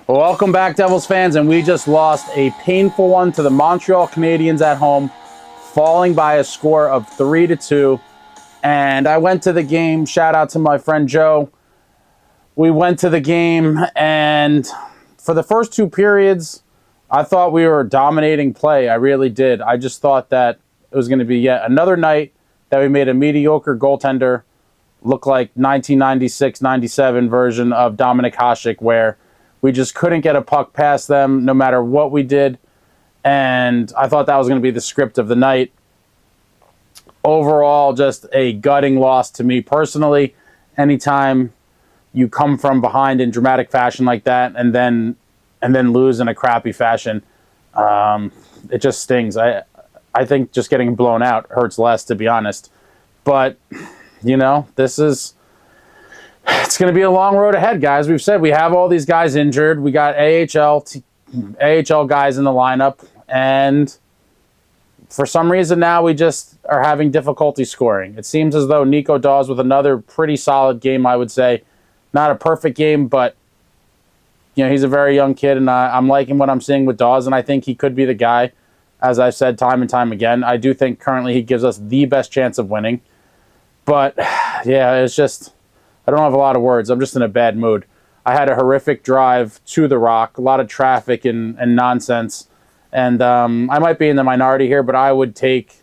Well, welcome back, Devils fans, and we just lost a painful one to the Montreal Canadiens at home, falling by a score of 3-2. And I went to the game. Shout out to my friend Joe. We went to the game, and for the first two periods, I thought we were dominating play. I really did. I just thought that it was going to be yet another night that we made a mediocre goaltender look like 1996-97 version of Dominik Hasek, where we just couldn't get a puck past them no matter what we did. And I thought that was going to be the script of the night. Overall, just a gutting loss to me personally. Anytime you come from behind in dramatic fashion like that and then lose in a crappy fashion, it just stings. I think just getting blown out hurts less, to be honest. But, you know, it's going to be a long road ahead, guys. We've said we have all these guys injured. We got AHL guys in the lineup. And for some reason now we just are having difficulty scoring. It seems as though Nico Daws with another pretty solid game, I would say. Not a perfect game, but you know, he's a very young kid, and I'm liking what I'm seeing with Daws, and I think he could be the guy, as I've said time and time again. I do think currently he gives us the best chance of winning. But, yeah, it's just, I don't have a lot of words. I'm just in a bad mood. I had a horrific drive to the Rock, a lot of traffic and nonsense. And I might be in the minority here, but I would take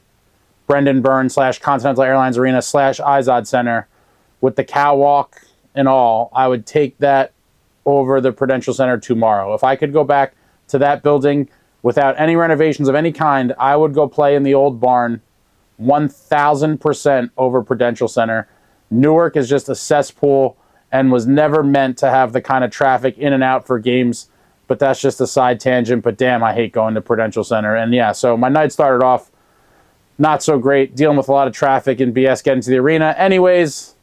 Brendan Byrne / Continental Airlines Arena / Izod Center with the cow walk and all. I would take that over the Prudential Center tomorrow. If I could go back to that building without any renovations of any kind, I would go play in the old barn 1,000% over Prudential Center. Newark is just a cesspool and was never meant to have the kind of traffic in and out for games, but that's just a side tangent. But damn, I hate going to Prudential Center. And yeah, so my night started off not so great, dealing with a lot of traffic and BS getting to the arena. Anyways,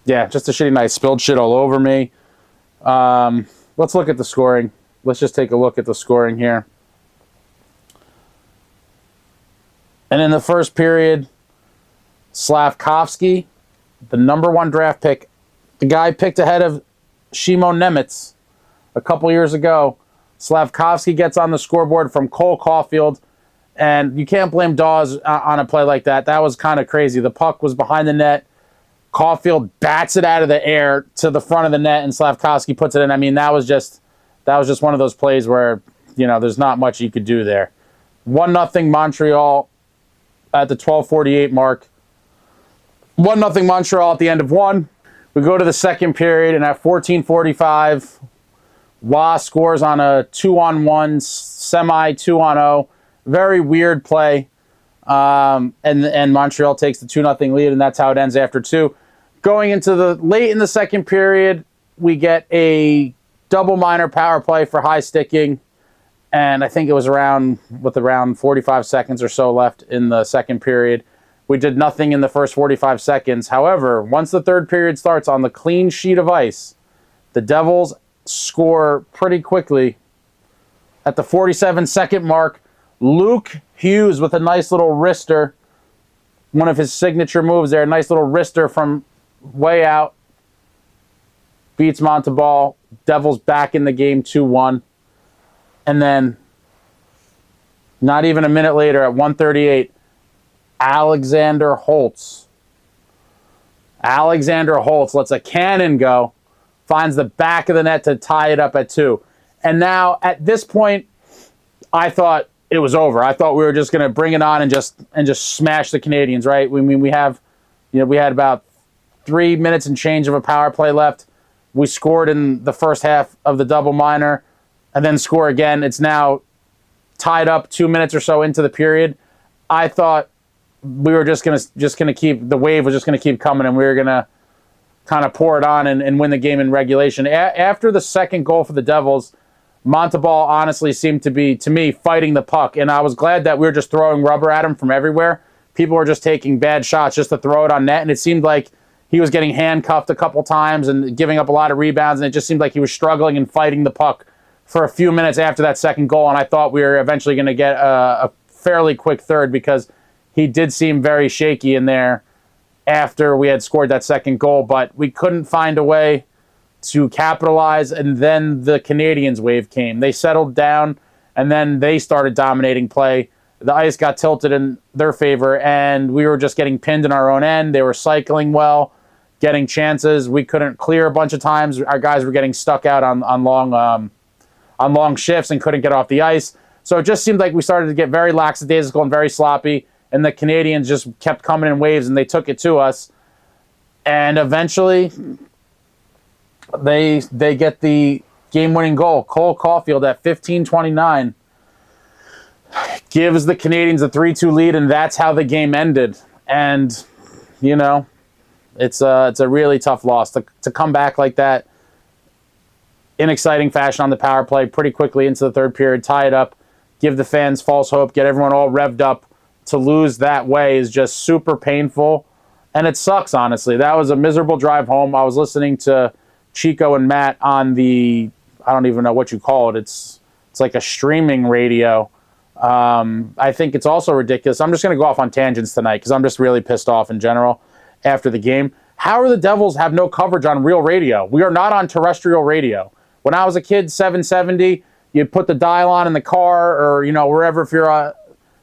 yeah, just a shitty night. Spilled shit all over me. Let's look at the scoring. Let's just take a look at the scoring here. And in the first period, Slavkovsky, the #1 draft pick, the guy picked ahead of Shimon Nemitz a couple years ago. Slavkovsky gets on the scoreboard from Cole Caufield, and you can't blame Dawes on a play like that. That was kind of crazy. The puck was behind the net. Caufield bats it out of the air to the front of the net, and Slavkovsky puts it in. I mean, that was just one of those plays where, you know, there's not much you could do there. 1-0 Montreal at the 12:48 mark. 1-0 Montreal at the end of one. We go to the second period, and at 14:45, Wah scores on a 2-on-1, semi 2-on-0. Very weird play. And Montreal takes the 2-0 lead, and that's how it ends after two. Going into the late in the second period, we get a double minor power play for high sticking, and I think it was around 45 seconds or so left in the second period. We did nothing in the first 45 seconds. However, once the third period starts on the clean sheet of ice, the Devils score pretty quickly. At the 47-second mark, Luke Hughes with a nice little wrister, one of his signature moves there, a nice little wrister from way out, beats Monteball. Devils back in the game 2-1. And then, not even a minute later, at 1:38, Alexanderholtz lets a cannon go, finds the back of the net to tie it up at 2. And now, at this point, I thought it was over. I thought we were just going to bring it on and just smash the Canadiens, right? We had about 3 minutes and change of a power play left. We scored in the first half of the double minor and then score again. It's now tied up 2 minutes or so into the period. I thought we were just gonna keep, the wave was just gonna keep coming, and we were gonna kind of pour it on and win the game in regulation. After the second goal for the Devils, Monteball honestly seemed to be, to me, fighting the puck, and I was glad that we were just throwing rubber at him from everywhere. People were just taking bad shots just to throw it on net, and it seemed like he was getting handcuffed a couple times and giving up a lot of rebounds, and it just seemed like he was struggling and fighting the puck for a few minutes after that second goal, and I thought we were eventually going to get a fairly quick third because he did seem very shaky in there after we had scored that second goal, but we couldn't find a way to capitalize, and then the Canadiens wave came. They settled down, and then they started dominating play. The ice got tilted in their favor, and we were just getting pinned in our own end. They were cycling well, getting chances. We couldn't clear a bunch of times. Our guys were getting stuck out on long shifts and couldn't get off the ice. So it just seemed like we started to get very lackadaisical and very sloppy, and the Canadiens just kept coming in waves, and they took it to us. And eventually, they get the game-winning goal. Cole Caufield at 15:29 gives the Canadiens a 3-2 lead, and that's how the game ended. And, you know, it's a really tough loss to come back like that in exciting fashion on the power play pretty quickly into the third period, tie it up, give the fans false hope, get everyone all revved up. To lose that way is just super painful, and it sucks, honestly. That was a miserable drive home. I was listening to Chico and Matt on the, I don't even know what you call it. It's like a streaming radio. I think it's also ridiculous. I'm just going to go off on tangents tonight because I'm just really pissed off in general after the game. How are the Devils have no coverage on real radio? We are not on terrestrial radio. When I was a kid, 770, you put the dial on in the car or, you know, wherever, if you're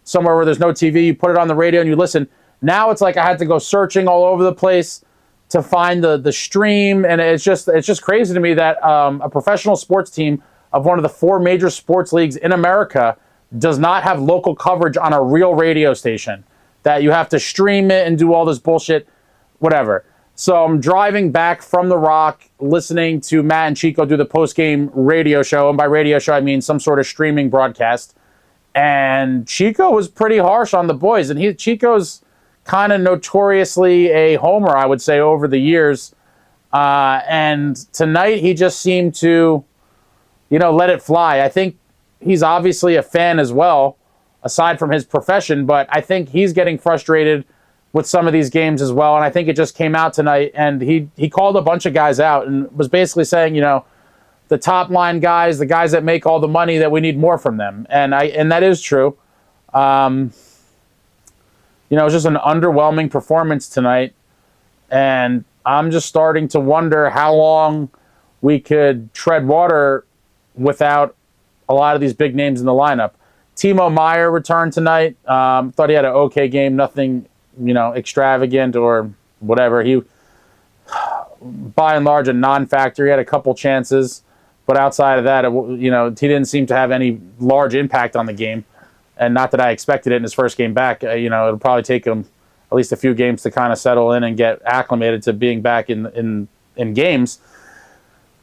somewhere where there's no TV, you put it on the radio and you listen. Now it's like I had to go searching all over the place to find the stream, and it's just crazy to me that a professional sports team of one of the 4 major sports leagues in America does not have local coverage on a real radio station, that you have to stream it and do all this bullshit, whatever. So I'm driving back from the Rock, listening to Matt and Chico do the post-game radio show, and by radio show I mean some sort of streaming broadcast. And Chico was pretty harsh on the boys, and Chico's kind of notoriously a homer, I would say, over the years. And tonight he just seemed to, you know, let it fly. I think he's obviously a fan as well, aside from his profession, but I think he's getting frustrated with some of these games as well. And I think it just came out tonight, and he called a bunch of guys out and was basically saying, you know, the top line guys, the guys that make all the money, that we need more from them. And that is true. You know, it was just an underwhelming performance tonight. And I'm just starting to wonder how long we could tread water without a lot of these big names in the lineup. Timo Meier returned tonight. Thought he had an okay game, nothing, you know, extravagant or whatever. He, by and large, a non-factor. He had a couple chances. But outside of that, you know, he didn't seem to have any large impact on the game. And not that I expected it in his first game back. You know, it'll probably take him at least a few games to kind of settle in and get acclimated to being back in games.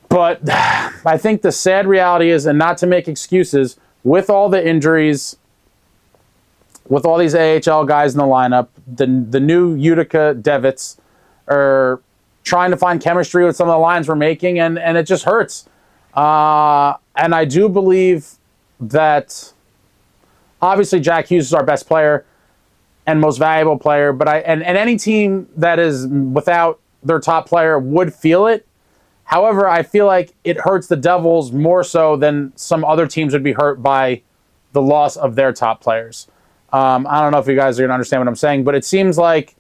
But I think the sad reality is, and not to make excuses, with all the injuries, with all these AHL guys in the lineup, the new Utica Devils are trying to find chemistry with some of the lines we're making, and it just hurts. And I do believe that obviously Jack Hughes is our best player and most valuable player, but and any team that is without their top player would feel it. However, I feel like it hurts the Devils more so than some other teams would be hurt by the loss of their top players. I don't know if you guys are going to understand what I'm saying, but it seems like,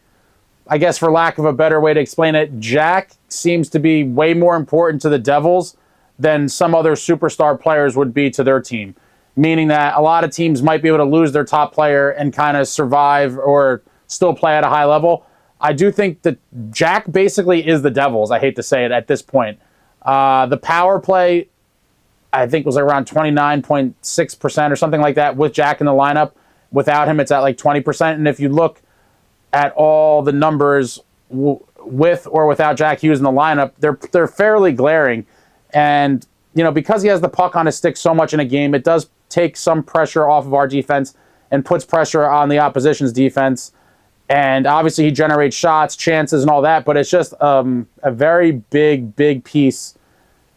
I guess for lack of a better way to explain it, Jack seems to be way more important to the Devils than some other superstar players would be to their team. Meaning that a lot of teams might be able to lose their top player and kind of survive or still play at a high level. I do think that Jack basically is the Devils. I hate to say it at this point. The power play, I think, was around 29.6% or something like that with Jack in the lineup. Without him, it's at like 20%. And if you look at all the numbers with or without Jack Hughes in the lineup, they're fairly glaring. And, you know, because he has the puck on his stick so much in a game, it does take some pressure off of our defense and puts pressure on the opposition's defense. And obviously he generates shots, chances, and all that, but it's just a very big piece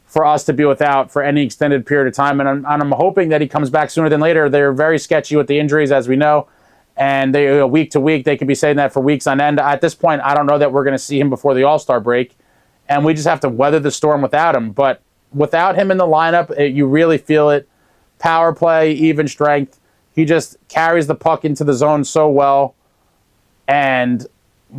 for us to be without for any extended period of time. And I'm hoping that he comes back sooner than later. They're very sketchy with the injuries, as we know. And they week to week, they could be saying that for weeks on end. At this point, I don't know that we're going to see him before the All-Star break. And we just have to weather the storm without him. But without him in the lineup, you really feel it. Power play, even strength. He just carries the puck into the zone so well. And,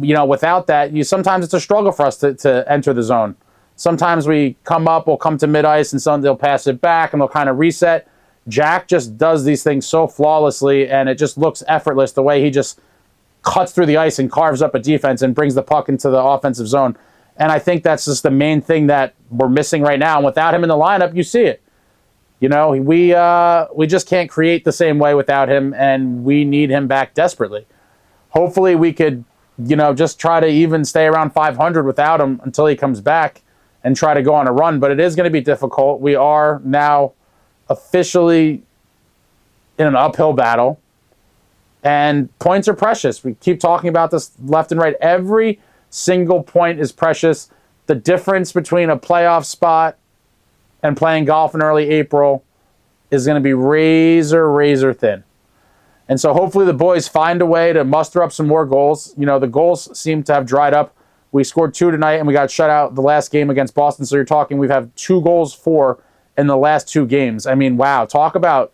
you know, without that, sometimes it's a struggle for us to enter the zone. Sometimes we come up, we'll come to mid-ice, and some they'll pass it back, and they'll kind of reset. Jack just does these things so flawlessly, and it just looks effortless the way he just cuts through the ice and carves up a defense and brings the puck into the offensive zone. And I think that's just the main thing that we're missing right now. And without him in the lineup, you see it. You know, we just can't create the same way without him, and we need him back desperately. Hopefully we could, you know, just try to even stay around 500 without him until he comes back and try to go on a run. But it is going to be difficult. We are now officially in an uphill battle, and points are precious. We keep talking about this left and right. Every single point is precious. The difference between a playoff spot and playing golf in early April is going to be razor, razor thin. And so hopefully the boys find a way to muster up some more goals. You know, the goals seem to have dried up. We scored 2 tonight, and we got shut out the last game against Boston. So you're talking we've had 2 goals for in the last 2 games. I mean, wow, talk about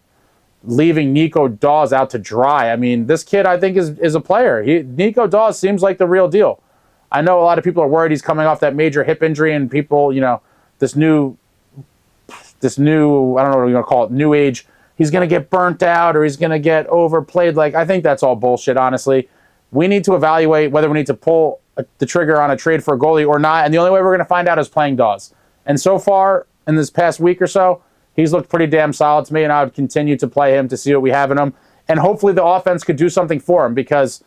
leaving Nico Dawes out to dry. I mean, this kid, I think, is a player. Nico Dawes seems like the real deal. I know a lot of people are worried he's coming off that major hip injury, and people, you know, this new, I don't know what you're going to call it, new age, he's going to get burnt out or he's going to get overplayed. Like, I think that's all bullshit, honestly. We need to evaluate whether we need to pull the trigger on a trade for a goalie or not, and the only way we're going to find out is playing Dawes. And so far, in this past week or so, he's looked pretty damn solid to me, and I would continue to play him to see what we have in him. And hopefully the offense could do something for him, because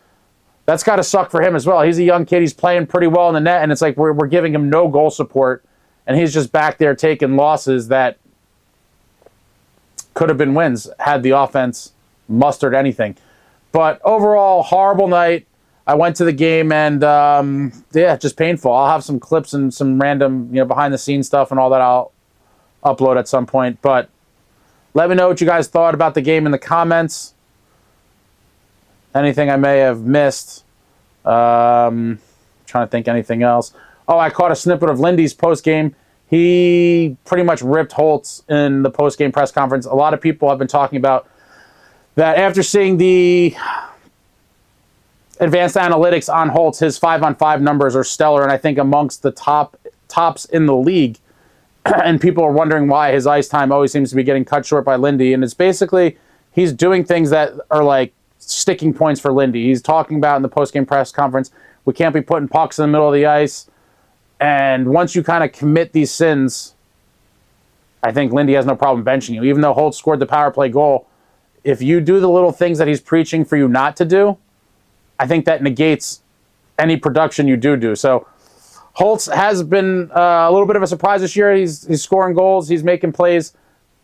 that's got to suck for him as well. He's a young kid. He's playing pretty well in the net, and it's like we're giving him no goal support, and he's just back there taking losses that could have been wins had the offense mustered anything. But overall, horrible night. I went to the game, and yeah, just painful. I'll have some clips and some random, you know, behind-the-scenes stuff and all that I'll upload at some point. But let me know what you guys thought about the game in the comments. Anything I may have missed. Trying to think anything else. Oh, I caught a snippet of Lindy's post-game. He pretty much ripped Holtz in the post-game press conference. A lot of people have been talking about that after seeing the advanced analytics on Holtz, his 5-on-5 numbers are stellar, and I think amongst the tops in the league. And people are wondering why his ice time always seems to be getting cut short by Lindy. And it's basically he's doing things that are like sticking points for Lindy. He's talking about in the post-game press conference, we can't be putting pucks in the middle of the ice. And once you kind of commit these sins, I think Lindy has no problem benching you. Even though Holtz scored the power play goal, if you do the little things that he's preaching for you not to do, I think that negates any production you do. So Holtz has been a little bit of a surprise this year. He's scoring goals, he's making plays,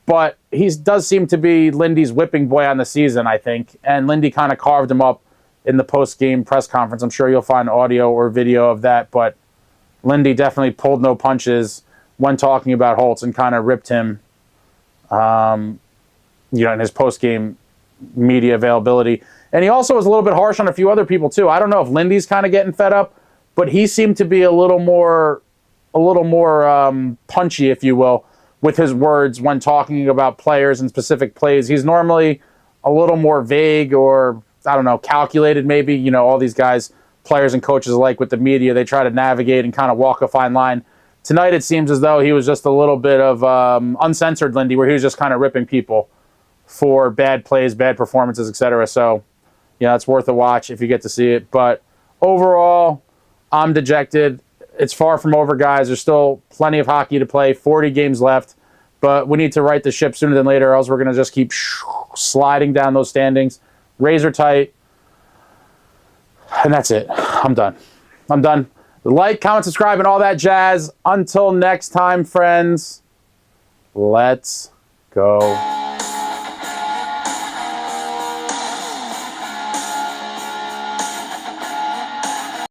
but he does seem to be Lindy's whipping boy on the season, I think. And Lindy kind of carved him up in the post-game press conference. I'm sure you'll find audio or video of that, but Lindy definitely pulled no punches when talking about Holtz and kind of ripped him, you know, in his post-game media availability. And he also was a little bit harsh on a few other people too. I don't know if Lindy's kind of getting fed up, but he seemed to be a little more punchy, if you will, with his words when talking about players and specific plays. He's normally a little more vague or, I don't know, calculated maybe. You know, all these guys, players and coaches alike with the media, they try to navigate and kind of walk a fine line. Tonight it seems as though he was just a little bit of uncensored Lindy, where he was just kind of ripping people for bad plays, bad performances, etc. So, yeah, it's worth a watch if you get to see it. But overall, I'm dejected. It's far from over, guys. There's still plenty of hockey to play, 40 games left. But we need to right the ship sooner than later, or else we're going to just keep sliding down those standings. Razor tight. And that's it. I'm done. Like, comment, subscribe, and all that jazz. Until next time, friends, let's go.